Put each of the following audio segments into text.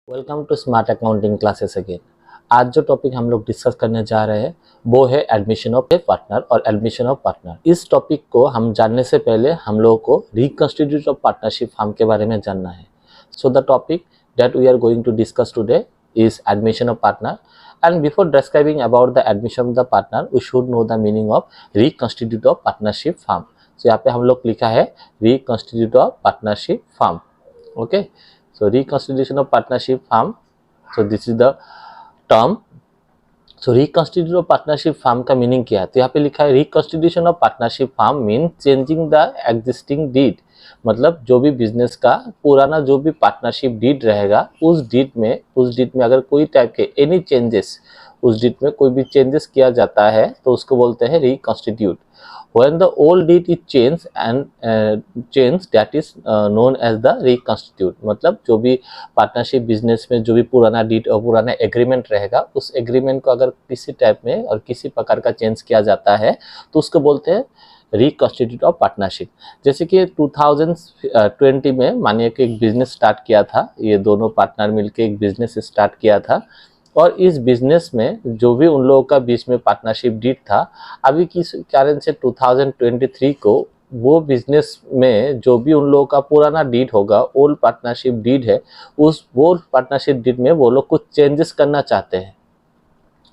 Welcome to smart accounting classes again. आज जो topic हम लोग डिस्कस करने जा रहे हैं वो है एडमिशन ऑफ ए पार्टनर और एडमिशन ऑफ पार्टनर। इस टॉपिक को हम जानने से पहले हम लोगों को रिकंस्टिट्यूट ऑफ पार्टनरशिप फॉर्म के बारे में जानना है। So the topic that we are going to discuss today is admission of partner, and before describing about the admission of the partner we should know the meaning of reconstitute of partnership firm. So यहाँ पे हम लोग लिखा है reconstitute of partnership firm. Okay, so reconstitution of partnership firm, so this is the term. So reconstitute of partnership form का meaning क्या है? तो यहाँ पे लिखा है reconstitution of partnership form mean changing the existing deed. मतलब जो भी बिजनेस का पुराना जो भी पार्टनरशिप डीड रहेगा उस डीड में अगर कोई टाइप के एनी चेंजेस, उस डीड में कोई भी चेंजेस किया जाता है तो उसको बोलते हैं रिकंस्टिट्यूट। When the old deed is changed and changed, that is known as the reconstitute। मतलब जो भी पार्टनरशिप बिजनेस में जो भी पुराना डीड और पुराना एग्रीमेंट रहेगा उस एग्रीमेंट को अगर किसी टाइप में और किसी प्रकार का चेंज किया जाता है तो उसको बोलते हैं रिकंस्टिट्यूट ऑफ पार्टनरशिप। जैसे कि 2020 में मानिए कि एक बिजनेस स्टार्ट किया था, ये दोनों पार्टनर मिलकर एक बिजनेस स्टार्ट किया था और इस बिजनेस में जो भी उन लोगों का बीच में पार्टनरशिप डीड था, अभी किस कारण से 2023 को वो बिजनेस में जो भी उन लोगों का पुराना डीड होगा, ओल्ड पार्टनरशिप डीड है, उस ओल्ड पार्टनरशिप डीड में वो लोग कुछ चेंजेस करना चाहते हैं।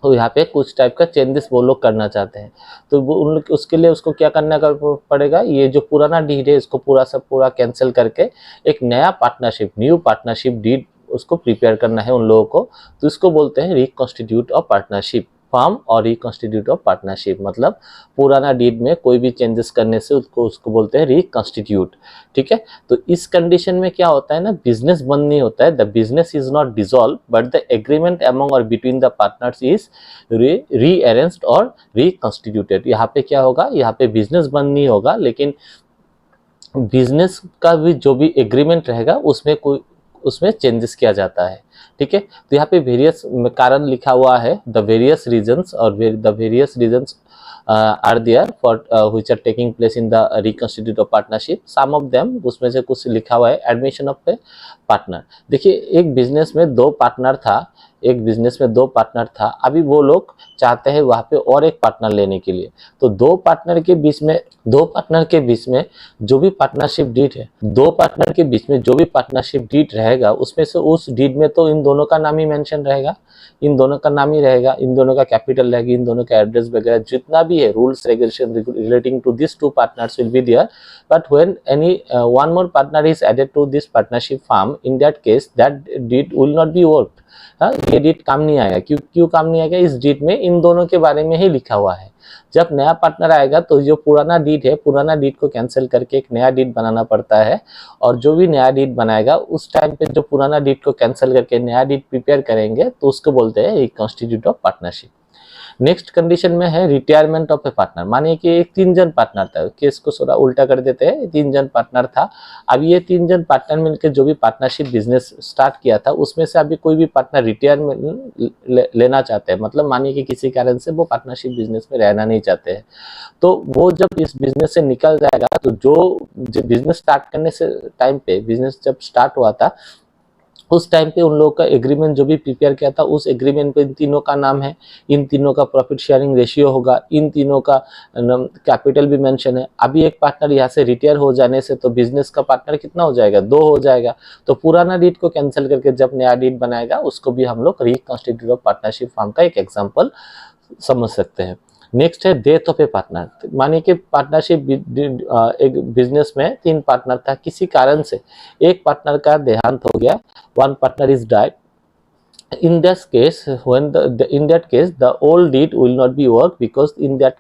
तो यहाँ पे कुछ टाइप का चेंजेस वो लोग करना चाहते हैं, तो वो उन लोग उसके लिए उसको क्या करना पड़ेगा, ये जो पुराना डीड है इसको पूरा सब पूरा कैंसिल करके एक नया पार्टनरशिप, न्यू पार्टनरशिप डीड उसको प्रिपेयर करना है उन लोगों को। तो इसको बोलते हैं रिकंस्टिट्यूट ऑफ पार्टनरशिप फॉर्म और रिकंस्टिट्यूट ऑफ पार्टनरशिप। मतलब पुराना डीड में कोई भी चेंजेस करने से उसको बोलते हैं रिकंस्टिट्यूट। ठीक है, तो इस कंडीशन में क्या होता है ना, बिजनेस बंद नहीं होता है, the business is not dissolve but the agreement among और between the partners is rearranged और रिकंस्टिट्यूटेड। यहाँ पे क्या होगा, यहाँ पे बिजनेस बंद नहीं होगा लेकिन बिजनेस का भी जो भी एग्रीमेंट रहेगा उसमें चेंजेस किया जाता है। ठीक है, तो यहाँ पे वेरियस कारण लिखा हुआ है, द वेरियस रीजंस और the various reasons are there for which are taking place in the reconstitute of partnership. Some of them, उसमें से कुछ लिखा हुआ है एडमिशन ऑफ ए पार्टनर। देखिए, एक बिजनेस में दो पार्टनर था, अभी वो लोग चाहते हैं वहाँ पे और एक पार्टनर लेने के लिए। तो दो पार्टनर के बीच में जो भी पार्टनरशिप डीड है, दो पार्टनर के बीच में जो भी पार्टनरशिप डीड रहेगा उसमें से उस डीड में तो इन दोनों का नाम ही मेंशन रहेगा, इन दोनों का नाम ही रहेगा, इन दोनों का कैपिटल रहेगी, इन दोनों का एड्रेस वगैरह जितना भी है, rules regulation relating to this to partners will be there. But when any one more partner is added to this partnership form, in that case that deed will not be worked. ये deed काम नहीं आएगा। क्यों काम नहीं आएगा? इस deed में इन दोनों के बारे में ही लिखा हुआ है। जब नया पार्टनर आएगा तो जो पुराना डीड को कैंसिल करके एक नया डीड बनाना पड़ता है, और जो भी नया डीड बनाएगा उस टाइम पे जो पुराना डीड को कैंसिल करके नया डीड प्रिपेयर करेंगे तो उसको बोलते हैं रिकंस्टिट्यूट ऑफ पार्टनरशिप। नेक्स्ट कंडीशन में है रिटायरमेंट ऑफ ए पार्टनर। मानिए कि एक 3 जन पार्टनर था, केस को थोड़ा उल्टा कर देते हैं, 3 जन पार्टनर था। अब ये 3 जन पार्टनर मिलकर जो भी पार्टनरशिप बिजनेस स्टार्ट किया था उसमें से अभी कोई भी पार्टनर रिटायरमेंट लेना चाहते हैं, मतलब मानिए कि किसी कारण से वो पार्टनरशिप बिजनेस में रहना नहीं चाहते हैं, तो वो जब इस बिजनेस से निकल जाएगा तो जो बिजनेस स्टार्ट करने से टाइम पे, बिजनेस जब स्टार्ट हुआ था उस टाइम पे उन लोगों का एग्रीमेंट जो भी प्रिपेयर किया था उस एग्रीमेंट पे इन तीनों का नाम है, इन तीनों का प्रॉफिट शेयरिंग रेशियो होगा, इन तीनों का कैपिटल भी मेंशन है। अभी एक पार्टनर यहाँ से रिटायर हो जाने से तो बिजनेस का पार्टनर कितना हो जाएगा? 2 हो जाएगा। तो पुराना डीड को कैंसिल करके जब नया डीड बनाएगा उसको भी हम लोग रिकंस्टिट्यूट ऑफ पार्टनरशिप फॉर्म का एक एग्जाम्पल समझ सकते हैं। नेक्स्ट है डेथ ऑफ ए पार्टनर। मानिए कि पार्टनरशिप एक बिजनेस में 3 पार्टनर था, किसी कारण से एक पार्टनर का देहांत हो गया, one partner is died. In this case, in that case the old deed will not be worked because in that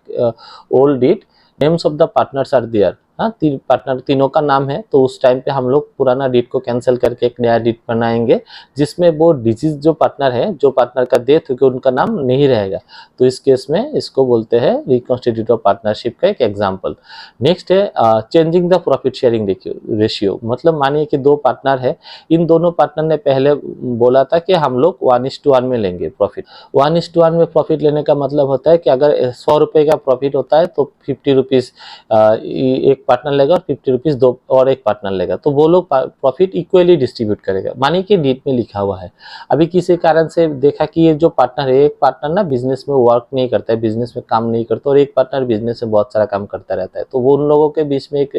old deed names of the partners are there। हाँ, 3 पार्टनर, तीनों का नाम है, तो उस टाइम पे हम लोग पुराना डीड को कैंसिल करके एक नया डीड बनाएंगे जिसमें वो डिजीज जो पार्टनर है, जो पार्टनर का डेथ हो गया उनका नाम नहीं रहेगा। तो इस केस में इसको बोलते हैं रिकंस्टिट्यूट ऑफ पार्टनरशिप का एक एग्जांपल। नेक्स्ट है changing the profit sharing ratio. मतलब मानिए कि 2 पार्टनर है, इन दोनों पार्टनर ने पहले बोला था कि हम लोग 1:1 में लेंगे प्रॉफिट। 1:1 में प्रॉफिट लेने का मतलब होता है कि अगर 100 रुपये का प्रॉफिट होता है तो 50 रुपीज़ एक पार्टनर लेगा और 50 रुपीज़ दो और एक पार्टनर लेगा, तो वो लोग प्रॉफिट इक्वली डिस्ट्रीब्यूट करेगा, मानिए कि डीड में लिखा हुआ है। अभी किसी कारण से देखा कि ये जो पार्टनर है, एक पार्टनर ना बिजनेस में वर्क नहीं करता है, बिजनेस में काम नहीं करता, और एक पार्टनर बिजनेस में बहुत सारा काम करता रहता है, तो वो उन लोगों के बीच में एक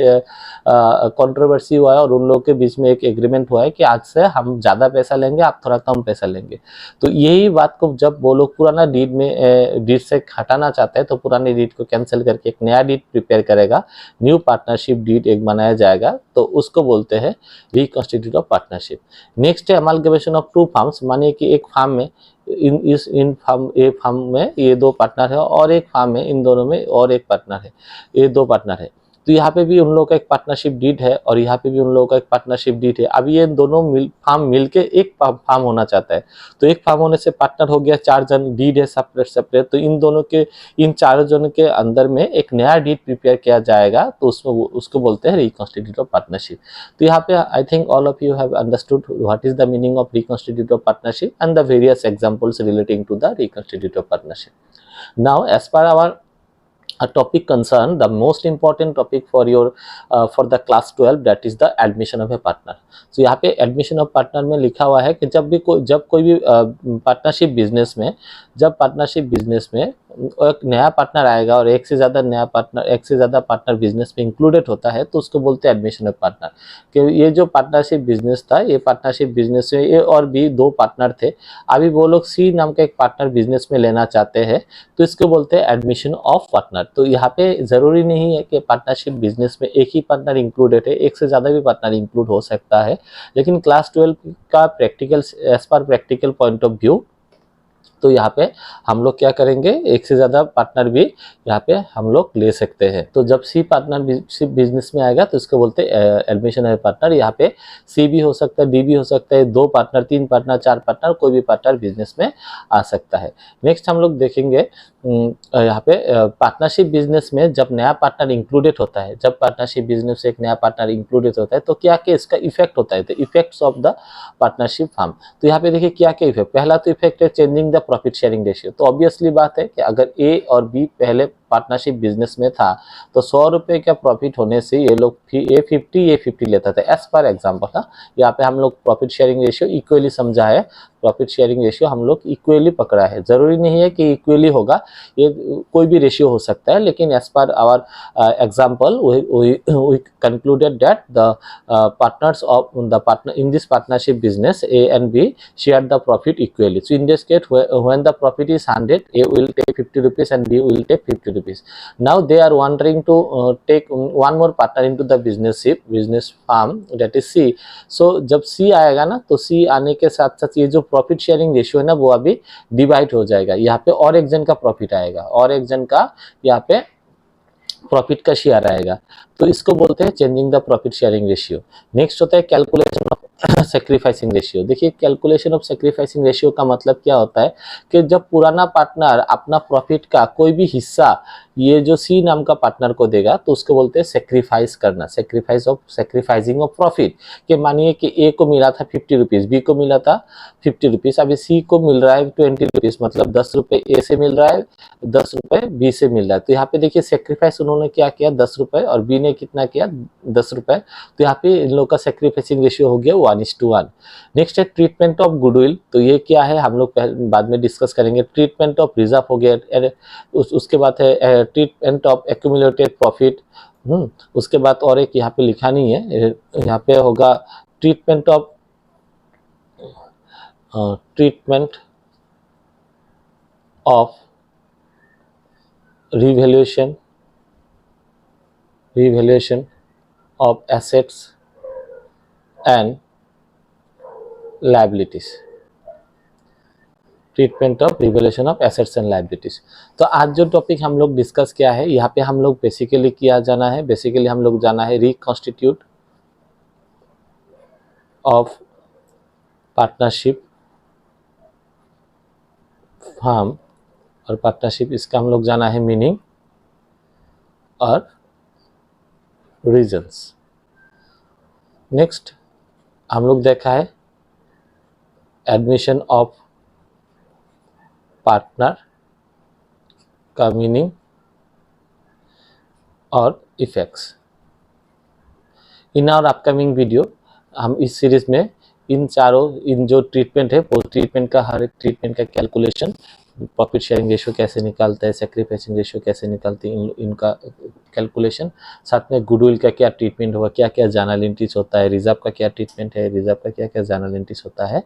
कंट्रोवर्सी हुआ है और उन लोगों के बीच में एक एग्रीमेंट हुआ है कि आज से हम ज़्यादा पैसा लेंगे, आप थोड़ा कम पैसा लेंगे। तो यही बात को जब वो लोग पुराना डीड में डीड से हटाना चाहते हैं, तो पुरानी डीड को कैंसिल करके एक नया डीड प्रिपेयर करेगा, न्यू पार्टनरशिप डीड एक बनाया जाएगा, तो उसको बोलते हैं रिकॉन्स्टिट्यूट ऑफ पार्टनरशिप। नेक्स्ट है अमालगमेशन ऑफ टू फार्म्स, मानिए कि एक फार्म में इन फार्म में ये दो पार्टनर है और एक फार्म में इन दोनों में और एक पार्टनर है, ये दो पार्टनर है, तो यहाँ पे भी उन लोगों का एक पार्टनरशिप डीड है और यहाँ पे भी उन लोगों का एक पार्टनरशिप डीड है। अब ये दोनों फार्म मिलके एक फार्म होना चाहता है, तो एक फार्म होने से पार्टनर हो गया 4 जन, डीड है सेपरेट सेपरेट, तो इन दोनों के इन 4 जनों के अंदर में एक नया डीड प्रिपेयर किया जाएगा, तो उसमें उसको बोलते हैं रिकॉन्स्टिट्यूट ऑफ पार्टनरशिप। तो यहाँ पे I think all of you have understood what is the meaning of reconstitute of partnership and the various examples relating to the reconstitute of partnership. Now as per our a topic concern, the most important topic for your for the class 12, that is the admission of a partner. So यहाँ पे admission of partner में लिखा हुआ है कि जब कोई भी पार्टनरशिप बिजनेस में, जब पार्टनरशिप बिजनेस में एक नया पार्टनर आएगा और एक से ज़्यादा पार्टनर बिजनेस में इंक्लूडेड होता है, तो उसको बोलते हैं एडमिशन ऑफ पार्टनर। कि ये जो पार्टनरशिप बिजनेस था, ये पार्टनरशिप बिजनेस में ए और बी दो पार्टनर थे, अभी वो लोग सी नाम का एक पार्टनर बिजनेस में लेना चाहते हैं, तो इसको बोलते हैं एडमिशन ऑफ पार्टनर। तो यहाँ पे ज़रूरी नहीं है कि पार्टनरशिप बिजनेस में एक ही पार्टनर इंक्लूडेड है, एक से ज़्यादा भी पार्टनर इंक्लूड हो सकता है, लेकिन क्लास 12 का practical as per practical point of view, तो यहाँ पे हम लोग क्या करेंगे, एक से ज़्यादा पार्टनर भी यहाँ पे हम लोग ले सकते हैं। तो जब सी पार्टनरशिप बिजनेस में आएगा तो इसको बोलते हैं एडमिशन ऑफ पार्टनर। यहाँ पे सी भी हो सकता है, डी भी हो सकता है, 2 पार्टनर, 3 पार्टनर, 4 पार्टनर, कोई भी पार्टनर बिजनेस में आ सकता है। नेक्स्ट हम लोग देखेंगे यहाँ पे पार्टनरशिप बिजनेस में जब नया पार्टनर इंक्लूडेड होता है, जब पार्टनरशिप बिजनेस से एक नया पार्टनर इंक्लूडेड होता है, तो क्या क्या इसका इफेक्ट होता है, तो effects of the partnership firm. तो यहाँ पे देखिए क्या क्या इफेक्ट, पहला तो इफेक्ट है changing the profit sharing ratio. तो ऑब्वियसली बात है कि अगर ए और बी पहले पार्टनरशिप बिजनेस में था, तो 100 रुपये का प्रॉफिट होने से ये लोग ए 50 लेता था, एज पर एग्जाम्पल था। यहाँ पे हम लोग प्रॉफिट शेयरिंग रेशियो इक्वली समझा है, प्रॉफिट शेयरिंग रेशियो हम लोग इक्वली पकड़ा है। जरूरी नहीं है कि इक्वली होगा, ये कोई भी रेशियो हो सकता है, लेकिन as per our example we concluded that the partners of the partner in this partnership business A and B share the profit equally. So in this case when the profit is 100, A will take 50 rupees and B will take 50 rupees. Now they are wanting to take one more partner into the business farm, that is C. So जब C आएगा ना, तो C आने के साथ साथ ये जो प्रॉफिट शेयरिंग रेशियो है ना, वो अभी डिवाइड हो जाएगा। यहाँ पे और एक जन का प्रॉफिट आएगा और एक जन का यहाँ पे प्रॉफिट का शेयर आएगा, तो इसको बोलते हैं changing the profit sharing ratio. Next होता है कैलकुलेशन ऑफ सेक्रीफाइसिंग रेशियो। देखिए कैलकुलेशन ऑफ सेक्रीफाइसिंग रेशियो का मतलब क्या होता है कि जब पुराना पार्टनर अपना प्रॉफिट का कोई भी हिस्सा ये जो सी नाम का पार्टनर को देगा, तो उसको बोलते हैं सेक्रीफाइस करना, सेक्रीफाइसिंग ऑफ प्रॉफिट। कि मानिए कि ए को मिला था 50 रुपीज़, बी को मिला था 50 रुपीज़, अभी सी को मिल रहा है 20 रुपीज़, मतलब 10 रुपये ए से मिल रहा है, 10 रुपये बी से मिल रहा है। तो यहाँ पे देखिए सेक्रीफाइस उन्होंने क्या किया, 10 रुपये, और बी ने कितना किया, 10 रुपये। तो यहाँ पे इन लोग का सेक्रीफाइसिंग रेशियो हो गया 1:1। नेक्स्ट है ट्रीटमेंट ऑफ गुडविल। तो ये क्या है हम लोग बाद में डिस्कस करेंगे। ट्रीटमेंट ऑफ रिजर्व हो गया, उसके बाद है ट्रीटमेंट ऑफ एक्यूमुलेटेड प्रॉफिट। उसके बाद और एक यहाँ पे लिखा नहीं है, यहाँ पे होगा treatment of revaluation of assets and liabilities. Treatment of revaluation of assets and liabilities. तो आज जो टॉपिक हम लोग डिस्कस किया है, यहाँ पे हम लोग बेसिकली हम लोग जाना है रिकॉन्स्टिट्यूट ऑफ पार्टनरशिप फार्म, और पार्टनरशिप इसका हम लोग जाना है मीनिंग और रीजंस। नेक्स्ट हम लोग देखा है एडमिशन ऑफ पार्टनर का मीनिंग और effects. In our upcoming video हम इस सीरीज में इन जो ट्रीटमेंट है वो ट्रीटमेंट का हर एक ट्रीटमेंट का कैलकुलेशन, प्रॉफिट शेयरिंग रेशियो कैसे निकालता है, सेक्रीफाइसिंग रेशियो कैसे निकालती है, इनका कैलकुलेशन, साथ में गुडविल का क्या ट्रीटमेंट होगा, क्या क्या जर्नल एंट्रीज होता है, रिजर्व का क्या ट्रीटमेंट है, रिजर्व का क्या क्या जर्नल एंट्रीज होता है।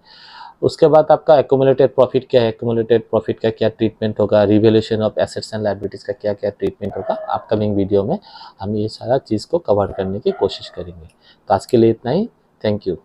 उसके बाद आपका एक्यूमुलेटेड प्रॉफिट क्या है, एक्यूमुलेटेड प्रॉफिट का क्या ट्रीटमेंट होगा, revaluation of assets and liabilities का क्या क्या ट्रीटमेंट होगा। अपकमिंग वीडियो में हम ये सारा चीज़ को कवर करने की कोशिश करेंगे। तो आज के लिए इतना ही। Thank you.